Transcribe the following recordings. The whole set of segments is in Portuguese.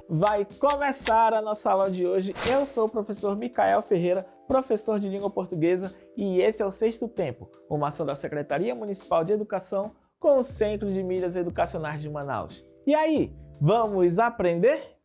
Vai começar a nossa aula de hoje. Eu sou o professor Micael Ferreira, professor de língua portuguesa, e esse é o Sexto Tempo, uma ação da Secretaria Municipal de Educação com o Centro de Mídias Educacionais de Manaus. E aí, vamos aprender?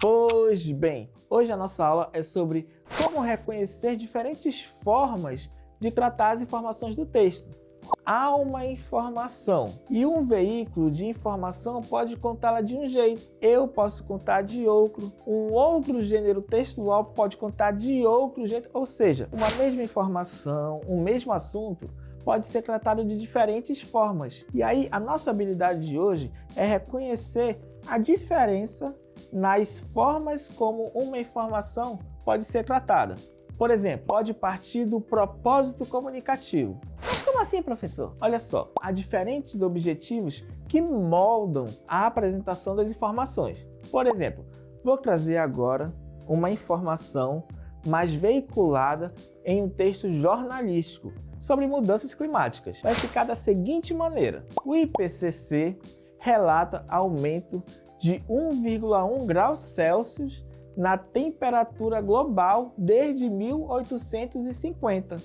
Pois bem, hoje a nossa aula é sobre como reconhecer diferentes formas de tratar as informações do texto. Há uma informação e um veículo de informação pode contá-la de um jeito, eu posso contar de outro, um outro gênero textual pode contar de outro jeito, ou seja, uma mesma informação, um mesmo assunto pode ser tratado de diferentes formas. E aí a nossa habilidade de hoje é reconhecer a diferença nas formas como uma informação pode ser tratada. Por exemplo, pode partir do propósito comunicativo. Mas como assim, professor? Olha só, há diferentes objetivos que moldam a apresentação das informações. Por exemplo, vou trazer agora uma informação mais veiculada em um texto jornalístico sobre mudanças climáticas. Vai ficar da seguinte maneira: o IPCC relata aumento de 1,1 graus Celsius na temperatura global desde 1850,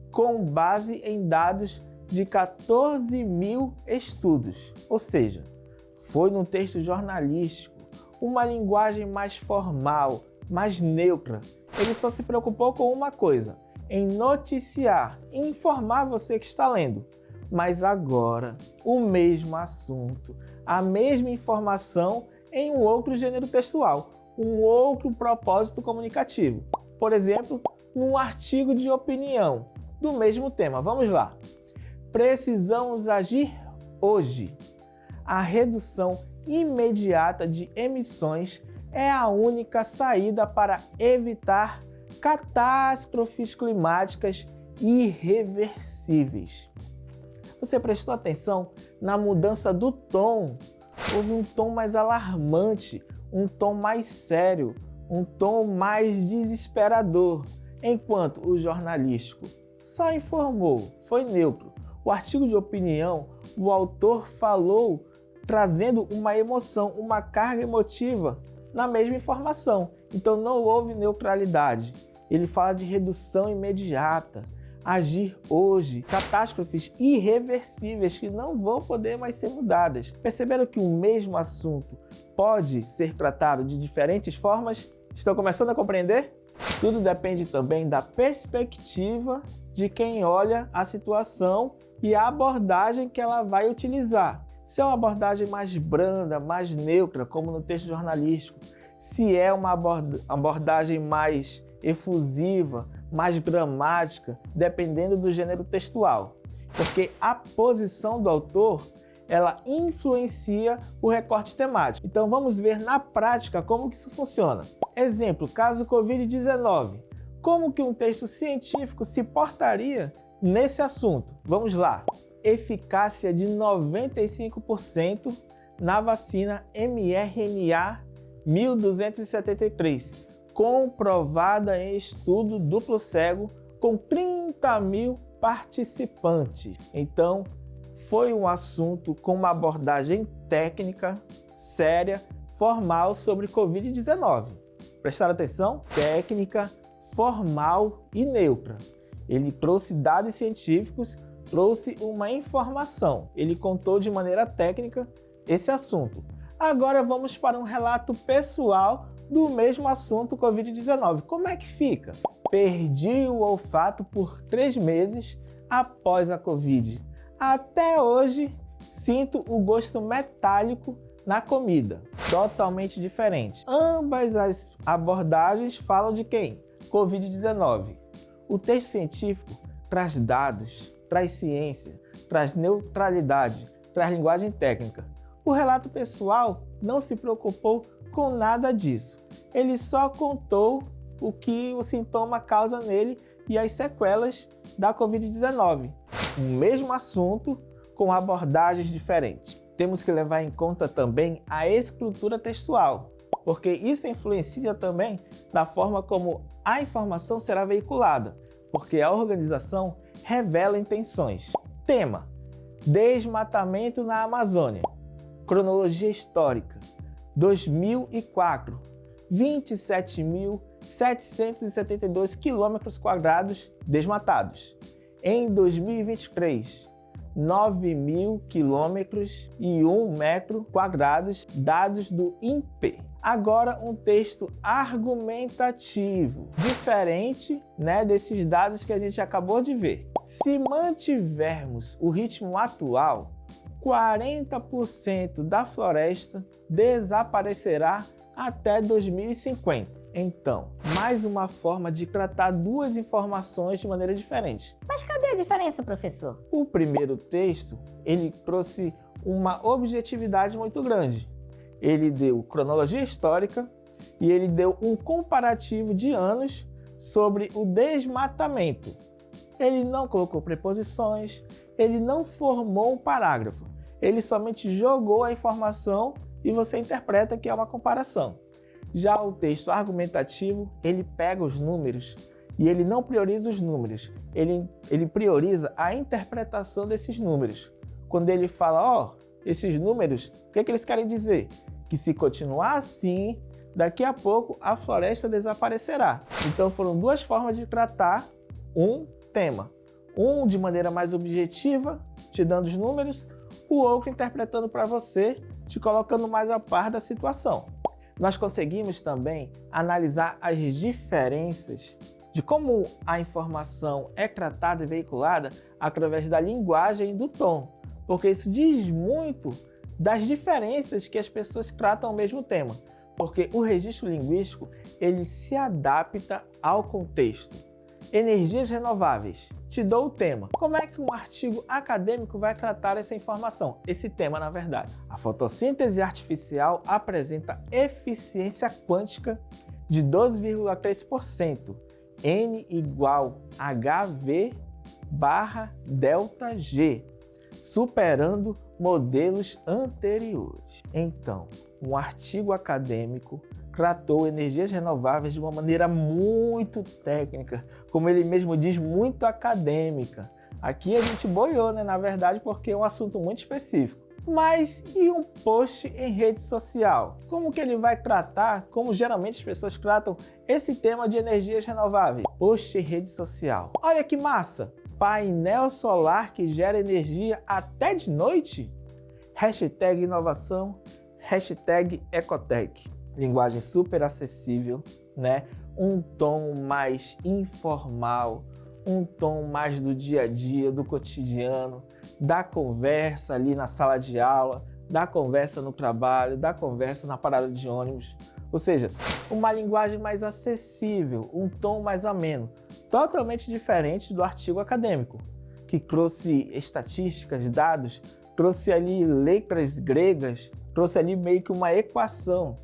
com base em dados de 14 mil estudos. Ou seja, foi num texto jornalístico, uma linguagem mais formal, mais neutra. Ele só se preocupou com uma coisa, em noticiar, informar você que está lendo. Mas agora, o mesmo assunto, a mesma informação em um outro gênero textual, um outro propósito comunicativo. Por exemplo, num artigo de opinião do mesmo tema. Vamos lá. Precisamos agir hoje. A redução imediata de emissões é a única saída para evitar catástrofes climáticas irreversíveis. Você prestou atenção na mudança do tom? Houve um tom mais alarmante, um tom mais sério, um tom mais desesperador, enquanto o jornalístico só informou, foi neutro. O artigo de opinião, o autor falou trazendo uma emoção, uma carga emotiva na mesma informação, então não houve neutralidade. Ele fala de redução imediata, agir hoje, catástrofes irreversíveis que não vão poder mais ser mudadas. Perceberam que o mesmo assunto pode ser tratado de diferentes formas? Estão começando a compreender? Tudo depende também da perspectiva de quem olha a situação e a abordagem que ela vai utilizar. Se é uma abordagem mais branda, mais neutra, como no texto jornalístico, se é uma abordagem mais efusiva, mais dramática, dependendo do gênero textual. Porque a posição do autor, ela influencia o recorte temático. Então vamos ver na prática como que isso funciona. Exemplo, caso Covid-19. Como que um texto científico se portaria nesse assunto? Vamos lá. Eficácia de 95% na vacina mRNA 1273. Comprovada em estudo duplo cego com 30 mil participantes. Então, foi um assunto com uma abordagem técnica, séria, formal sobre Covid-19. Prestaram atenção? Técnica, formal e neutra. Ele trouxe dados científicos, trouxe uma informação. Ele contou de maneira técnica esse assunto. Agora vamos para um relato pessoal do mesmo assunto Covid-19. Como é que fica? Perdi o olfato por 3 meses após a Covid. Até hoje sinto o gosto metálico na comida. Totalmente diferente. Ambas as abordagens falam de quem? Covid-19. O texto científico traz dados, traz ciência, traz neutralidade, traz linguagem técnica. O relato pessoal não se preocupou com nada disso. Ele só contou o que o sintoma causa nele e as sequelas da Covid-19. O mesmo assunto com abordagens diferentes. Temos que levar em conta também a estrutura textual, porque isso influencia também na forma como a informação será veiculada, porque a organização revela intenções. Tema: desmatamento na Amazônia. Cronologia histórica: 2004, 27.772 km² desmatados. Em 2023, 9.000 km e 1 metro quadrados, dados do INPE. Agora um texto argumentativo, diferente, desses dados que a gente acabou de ver. Se mantivermos o ritmo atual, 40% da floresta desaparecerá até 2050. Então, mais uma forma de tratar duas informações de maneira diferente. Mas cadê a diferença, professor? O primeiro texto, ele trouxe uma objetividade muito grande. Ele deu cronologia histórica e ele deu um comparativo de anos sobre o desmatamento. Ele não colocou preposições, ele não formou um parágrafo. Ele somente jogou a informação e você interpreta que é uma comparação. Já o texto argumentativo, ele pega os números e ele não prioriza os números, ele prioriza a interpretação desses números. Quando ele fala, esses números, o que eles querem dizer? Que se continuar assim, daqui a pouco a floresta desaparecerá. Então foram duas formas de tratar um tema. Um de maneira mais objetiva, te dando os números, o outro interpretando para você, te colocando mais a par da situação. Nós conseguimos também analisar as diferenças de como a informação é tratada e veiculada através da linguagem e do tom, porque isso diz muito das diferenças que as pessoas tratam o mesmo tema, porque o registro linguístico ele se adapta ao contexto. Energias renováveis. Te dou o tema. Como é que um artigo acadêmico vai tratar essa informação? Esse tema, na verdade. A fotossíntese artificial apresenta eficiência quântica de 12,3%. N igual HV/ΔG, superando modelos anteriores. Então, um artigo acadêmico tratou energias renováveis de uma maneira muito técnica, como ele mesmo diz, muito acadêmica. Aqui a gente boiou, na verdade, porque é um assunto muito específico. Mas e um post em rede social? Como que ele vai tratar, como geralmente as pessoas tratam esse tema de energias renováveis? Post em rede social. Olha que massa! Painel solar que gera energia até de noite? Hashtag inovação, hashtag Ecotech. Linguagem super acessível, Um tom mais informal, um tom mais do dia a dia, do cotidiano, da conversa ali na sala de aula, da conversa no trabalho, da conversa na parada de ônibus. Ou seja, uma linguagem mais acessível, um tom mais ameno, totalmente diferente do artigo acadêmico, que trouxe estatísticas, dados, trouxe ali letras gregas, trouxe ali meio que uma equação.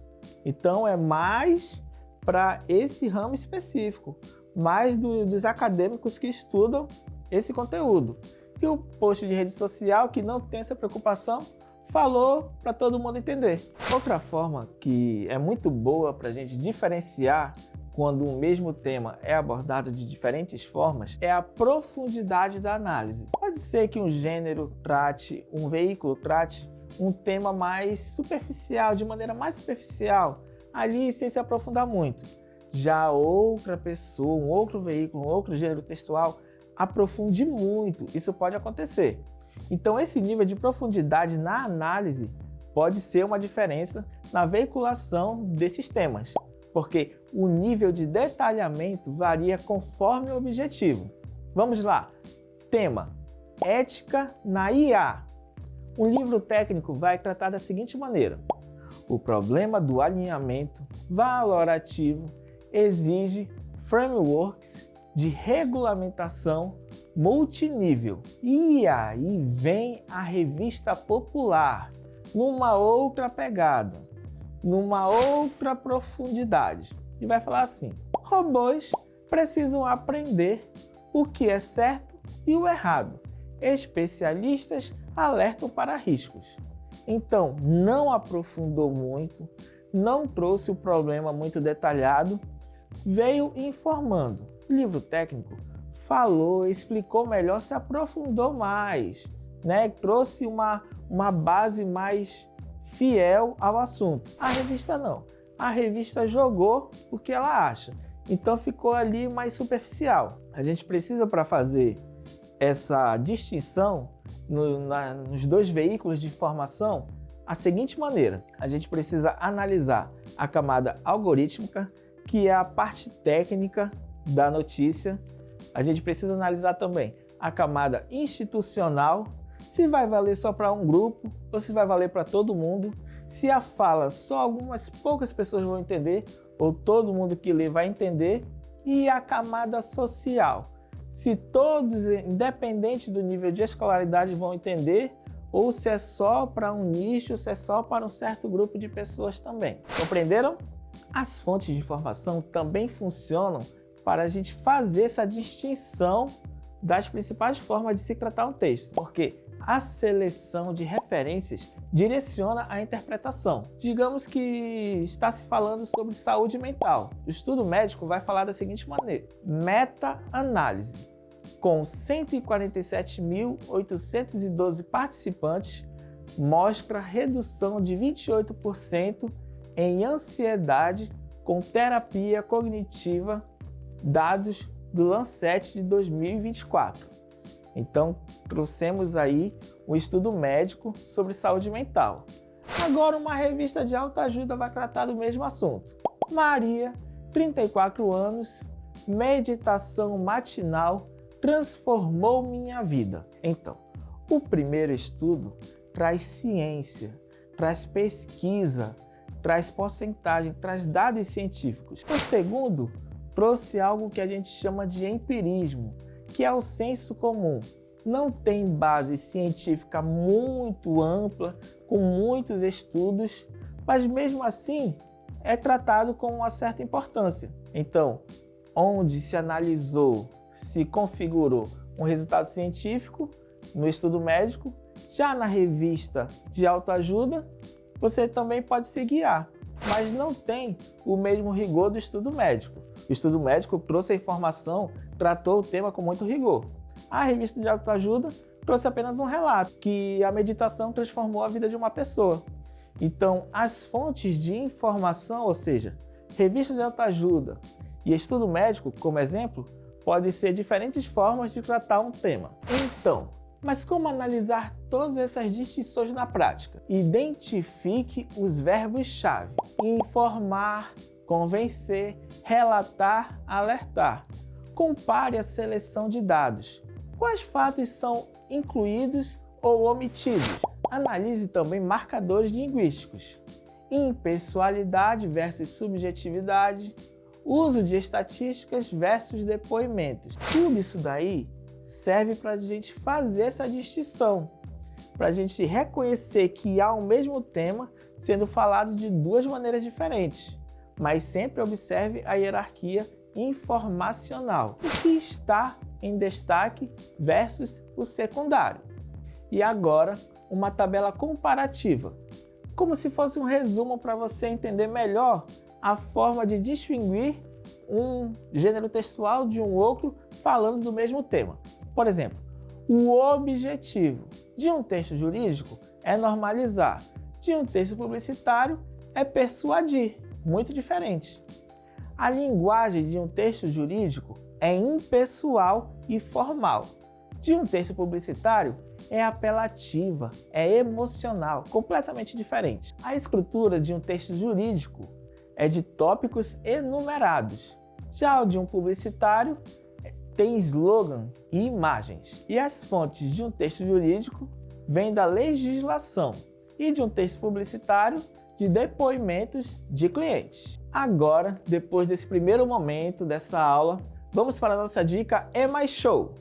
Então é mais para esse ramo específico, mais dos acadêmicos que estudam esse conteúdo. E o post de rede social, que não tem essa preocupação, falou para todo mundo entender. Outra forma que é muito boa para a gente diferenciar quando o mesmo tema é abordado de diferentes formas é a profundidade da análise. Pode ser que um gênero trate, um veículo trate um tema mais superficial, de maneira mais superficial, ali sem se aprofundar muito. Já outra pessoa, um outro veículo, um outro gênero textual, aprofunde muito. Isso pode acontecer. Então esse nível de profundidade na análise pode ser uma diferença na veiculação desses temas, porque o nível de detalhamento varia conforme o objetivo. Vamos lá. Tema: ética na IA. Um livro técnico vai tratar da seguinte maneira: o problema do alinhamento valorativo exige frameworks de regulamentação multinível. E aí vem a revista popular, numa outra pegada, numa outra profundidade. E vai falar assim: robôs precisam aprender o que é certo e o errado. Especialistas alertam para riscos. Então, não aprofundou muito, não trouxe o problema muito detalhado, veio informando. O livro técnico falou, explicou melhor, se aprofundou mais, né? Trouxe uma base mais fiel ao assunto. A revista não. A revista jogou o que ela acha. Então ficou ali mais superficial. A gente precisa, para fazer essa distinção nos dois veículos de informação, a seguinte maneira: a gente precisa analisar a camada algorítmica, que é a parte técnica da notícia. A gente precisa analisar também a camada institucional, se vai valer só para um grupo ou se vai valer para todo mundo, se a fala só algumas poucas pessoas vão entender ou todo mundo que lê vai entender, e a camada social, se todos, independente do nível de escolaridade, vão entender, ou se é só para um nicho, se é só para um certo grupo de pessoas também. Compreenderam? As fontes de informação também funcionam para a gente fazer essa distinção das principais formas de se tratar um texto, porque a seleção de referências direciona a interpretação. Digamos que está se falando sobre saúde mental. O estudo médico vai falar da seguinte maneira: meta-análise. Com 147.812 participantes, mostra redução de 28% em ansiedade com terapia cognitiva, dados do Lancet de 2024. Então, trouxemos aí um estudo médico sobre saúde mental. Agora, uma revista de autoajuda vai tratar do mesmo assunto. Maria, 34 anos, meditação matinal transformou minha vida. Então, o primeiro estudo traz ciência, traz pesquisa, traz porcentagem, traz dados científicos. O segundo trouxe algo que a gente chama de empirismo, que é o senso comum. Não tem base científica muito ampla, com muitos estudos, mas mesmo assim é tratado com uma certa importância. Então, onde se analisou, se configurou um resultado científico no estudo médico, já na revista de autoajuda, você também pode se guiar, mas não tem o mesmo rigor do estudo médico. O estudo médico trouxe a informação, tratou o tema com muito rigor. A revista de autoajuda trouxe apenas um relato, que a meditação transformou a vida de uma pessoa. Então, as fontes de informação, ou seja, revista de autoajuda e estudo médico, como exemplo, podem ser diferentes formas de tratar um tema. Então, mas como analisar todas essas distinções na prática? Identifique os verbos-chave: informar, convencer, relatar, alertar. Compare a seleção de dados. Quais fatos são incluídos ou omitidos? Analise também marcadores linguísticos. Impessoalidade versus subjetividade. Uso de estatísticas versus depoimentos. Tudo isso daí serve para a gente fazer essa distinção, para a gente reconhecer que há o mesmo tema sendo falado de duas maneiras diferentes, mas sempre observe a hierarquia informacional, o que está em destaque versus o secundário. E agora, uma tabela comparativa, como se fosse um resumo para você entender melhor a forma de distinguir um gênero textual de um outro falando do mesmo tema. Por exemplo, o objetivo de um texto jurídico é normalizar, de um texto publicitário é persuadir, muito diferente. A linguagem de um texto jurídico é impessoal e formal. De um texto publicitário é apelativa, é emocional, completamente diferente. A escritura de um texto jurídico é de tópicos enumerados. Já o de um publicitário tem slogan e imagens. E as fontes de um texto jurídico vêm da legislação e de um texto publicitário de depoimentos de clientes. Agora, depois desse primeiro momento dessa aula, vamos para a nossa dica É Mais Show!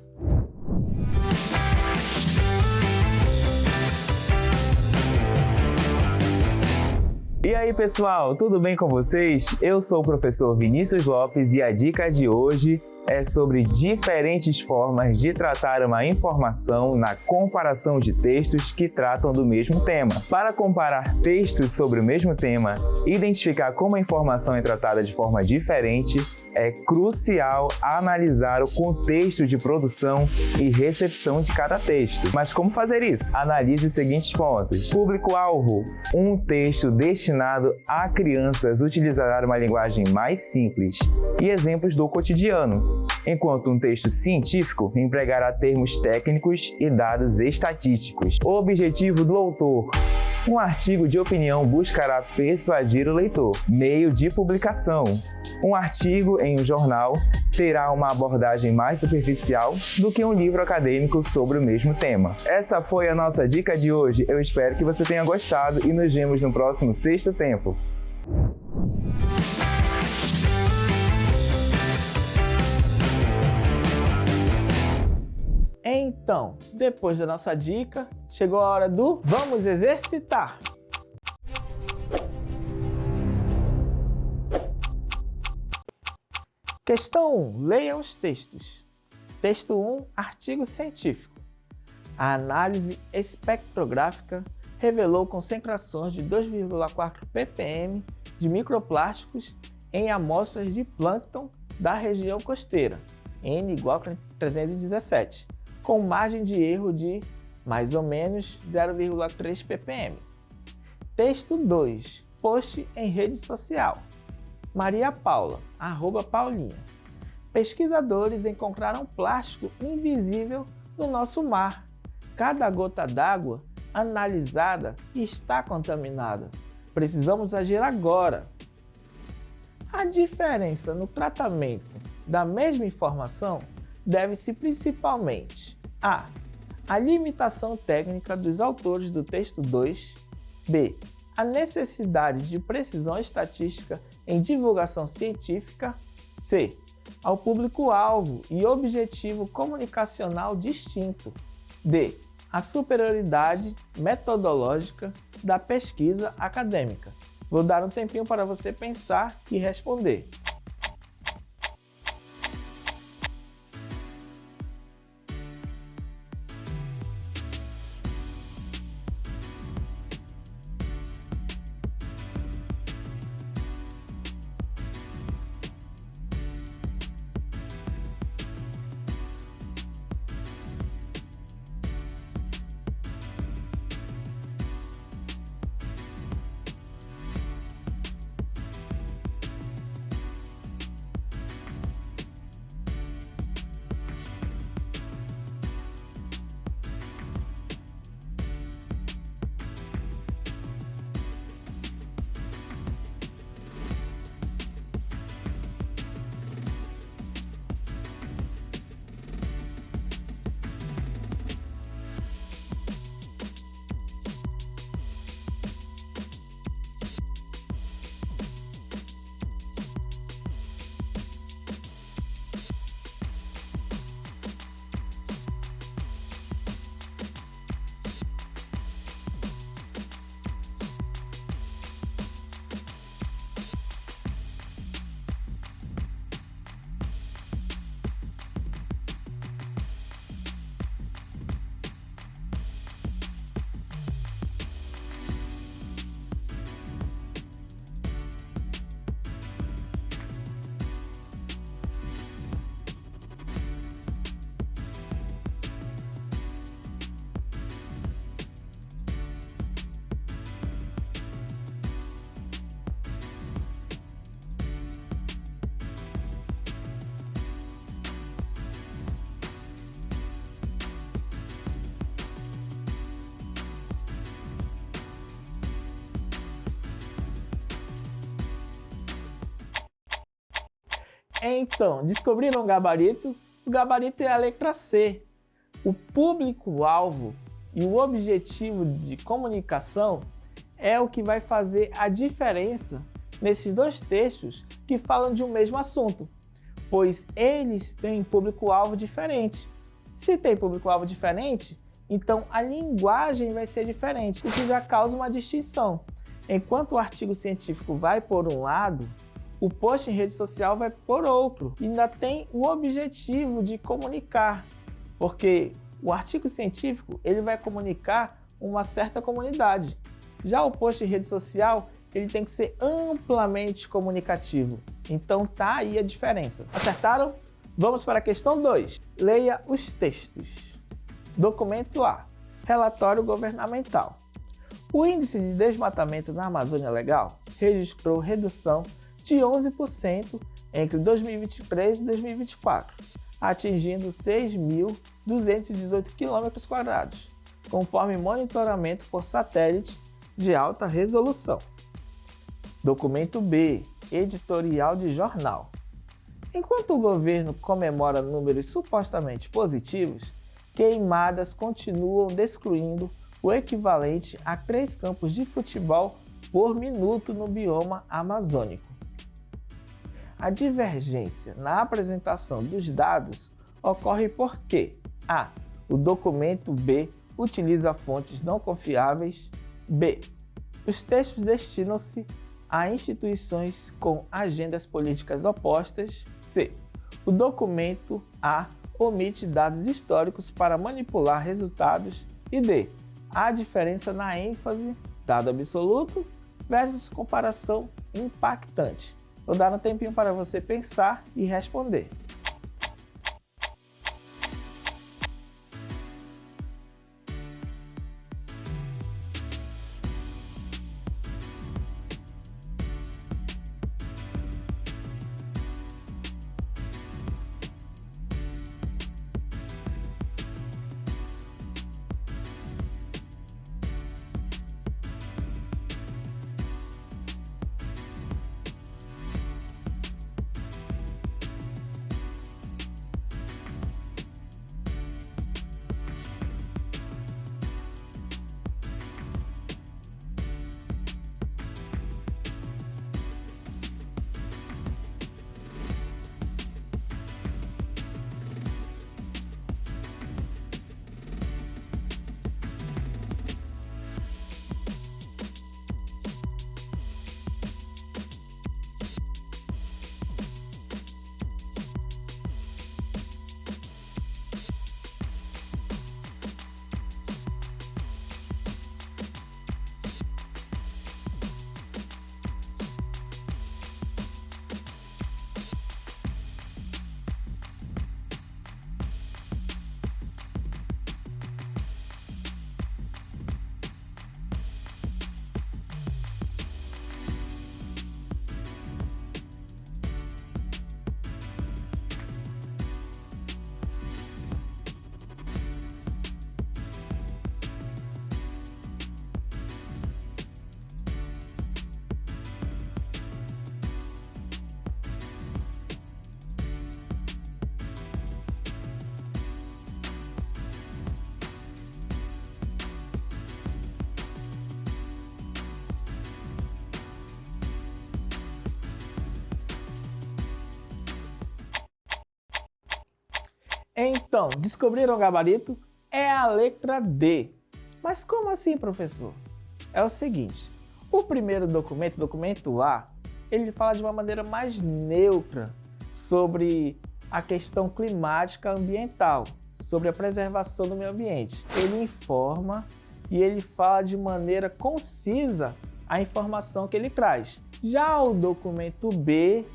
E aí pessoal, tudo bem com vocês? Eu sou o professor Vinícius Lopes e a dica de hoje é sobre diferentes formas de tratar uma informação na comparação de textos que tratam do mesmo tema. Para comparar textos sobre o mesmo tema, identificar como a informação é tratada de forma diferente, é crucial analisar o contexto de produção e recepção de cada texto. Mas como fazer isso? Analise os seguintes pontos. Público-alvo. Um texto destinado a crianças utilizará uma linguagem mais simples e exemplos do cotidiano, enquanto um texto científico empregará termos técnicos e dados estatísticos. O objetivo do autor. Um artigo de opinião buscará persuadir o leitor. Meio de publicação. Um artigo em um jornal terá uma abordagem mais superficial do que um livro acadêmico sobre o mesmo tema. Essa foi a nossa dica de hoje. Eu espero que você tenha gostado e nos vemos no próximo Sexto Tempo. Então, depois da nossa dica, chegou a hora do Vamos Exercitar! Questão 1. Leia os textos. Texto 1. Artigo científico. A análise espectrográfica revelou concentrações de 2,4 ppm de microplásticos em amostras de plâncton da região costeira, N igual a 317, com margem de erro de mais ou menos 0,3 ppm. Texto 2. Post em rede social. Maria Paula, @Paulinha. Pesquisadores encontraram plástico invisível no nosso mar. Cada gota d'água analisada está contaminada. Precisamos agir agora. A diferença no tratamento da mesma informação deve-se principalmente a. A limitação técnica dos autores do texto 2. B. A necessidade de precisão estatística em divulgação científica. C. Ao público-alvo e objetivo comunicacional distinto. D. A superioridade metodológica da pesquisa acadêmica. Vou dar um tempinho para você pensar e responder. Então, descobriram o gabarito? O gabarito é a letra C. O público-alvo e o objetivo de comunicação é o que vai fazer a diferença nesses dois textos que falam de um mesmo assunto, pois eles têm público-alvo diferente. Se tem público-alvo diferente, então a linguagem vai ser diferente, o que já causa uma distinção. Enquanto o artigo científico vai por um lado, O post em rede social vai por outro e ainda tem o objetivo de comunicar, porque o artigo científico ele vai comunicar uma certa comunidade. Já o post em rede social ele tem que ser amplamente comunicativo. Então tá aí a diferença. Acertaram? Vamos para a questão 2. Leia os textos. Documento A. Relatório governamental. O índice de desmatamento na Amazônia Legal registrou redução de 11% entre 2023 e 2024, atingindo 6.218 km², conforme monitoramento por satélite de alta resolução. Documento B. Editorial de jornal. Enquanto o governo comemora números supostamente positivos, queimadas continuam destruindo o equivalente a 3 campos de futebol por minuto no bioma amazônico. A divergência na apresentação dos dados ocorre porque a. O documento B utiliza fontes não confiáveis. B. Os textos destinam-se a instituições com agendas políticas opostas. C. O documento A omite dados históricos para manipular resultados. E D. Há diferença na ênfase, dado absoluto, versus comparação impactante. Vou dar um tempinho para você pensar e responder. Então, descobriram o gabarito? É a letra D. Mas como assim, professor? É o seguinte, o primeiro documento, documento A, ele fala de uma maneira mais neutra sobre a questão climática ambiental, sobre a preservação do meio ambiente. Ele informa e ele fala de maneira concisa a informação que ele traz. Já o documento B,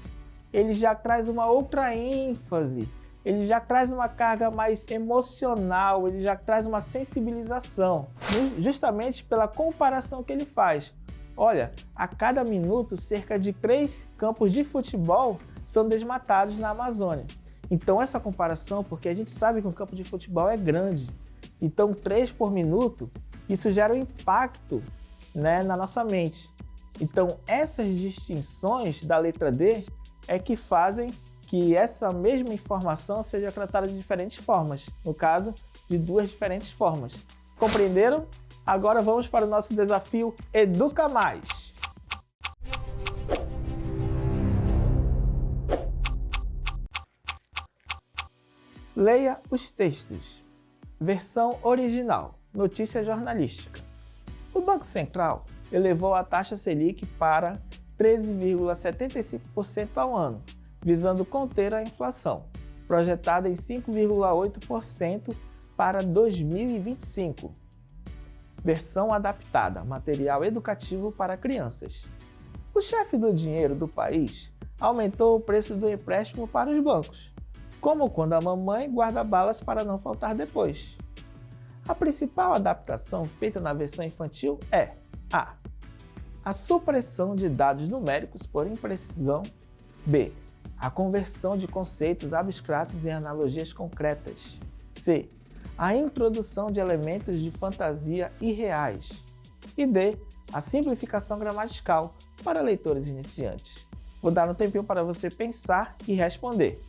ele já traz uma outra ênfase, ele já traz uma carga mais emocional, ele já traz uma sensibilização, justamente pela comparação que ele faz. Olha, a cada minuto, cerca de 3 campos de futebol são desmatados na Amazônia. Então essa comparação, porque a gente sabe que um campo de futebol é grande, então 3 por minuto, isso gera um impacto, né, na nossa mente. Então essas distinções da letra D é que fazem que essa mesma informação seja tratada de diferentes formas, no caso, de 2 diferentes formas. Compreenderam? Agora vamos para o nosso desafio Educa Mais! Leia os textos. Versão original. Notícia jornalística. O Banco Central elevou a taxa Selic para 13,75% ao ano, visando conter a inflação, projetada em 5,8% para 2025. Versão adaptada, material educativo para crianças. O chefe do dinheiro do país aumentou o preço do empréstimo para os bancos, como quando a mamãe guarda balas para não faltar depois. A principal adaptação feita na versão infantil é a supressão de dados numéricos por imprecisão, b. a conversão de conceitos abstratos em analogias concretas, c. a introdução de elementos de fantasia irreais e d. a simplificação gramatical para leitores iniciantes. Vou dar um tempinho para você pensar e responder.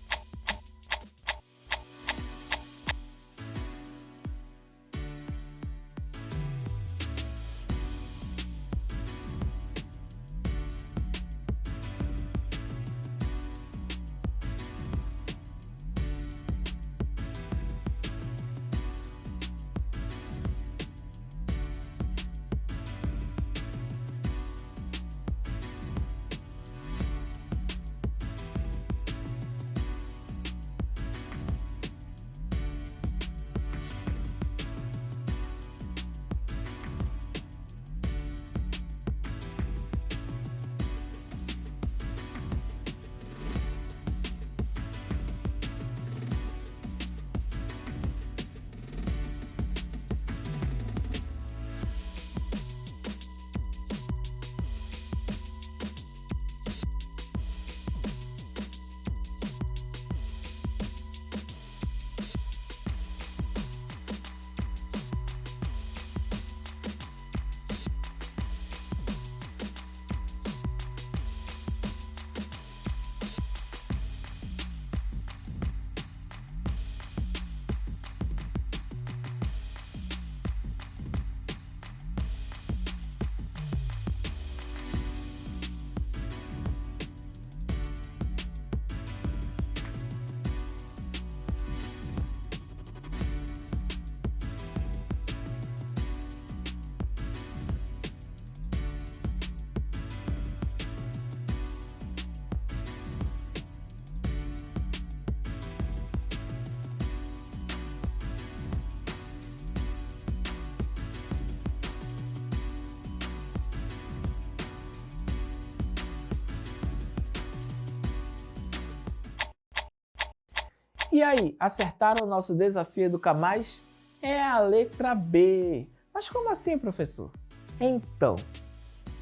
E aí, acertaram o nosso desafio Educar Mais? É a letra B. Mas como assim, professor? Então,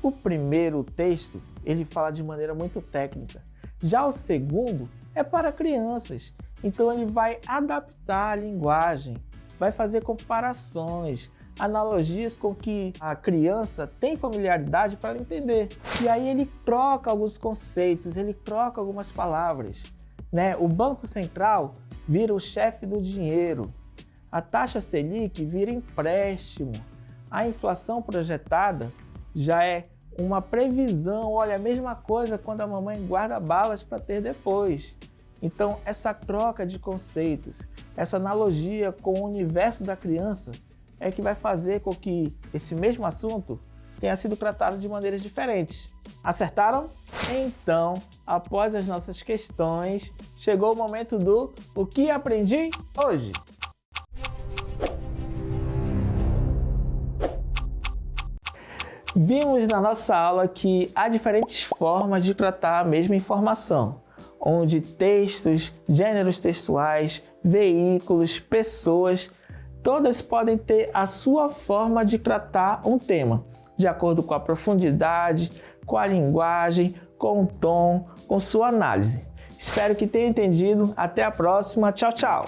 o primeiro texto, ele fala de maneira muito técnica. Já o segundo é para crianças. Então ele vai adaptar a linguagem, vai fazer comparações, analogias com que a criança tem familiaridade para entender. E aí ele troca alguns conceitos, ele troca algumas palavras, né? O Banco Central vira o chefe do dinheiro, a taxa Selic vira empréstimo, a inflação projetada já é uma previsão, olha, a mesma coisa quando a mamãe guarda balas para ter depois. Então essa troca de conceitos, essa analogia com o universo da criança é que vai fazer com que esse mesmo assunto tenha sido tratado de maneiras diferentes. Acertaram? Então, após as nossas questões, chegou o momento do O que aprendi hoje? Vimos na nossa aula que há diferentes formas de tratar a mesma informação, onde textos, gêneros textuais, veículos, pessoas, todas podem ter a sua forma de tratar um tema, de acordo com a profundidade, com a linguagem, com o tom, com sua análise. Espero que tenha entendido. Até a próxima. Tchau, tchau!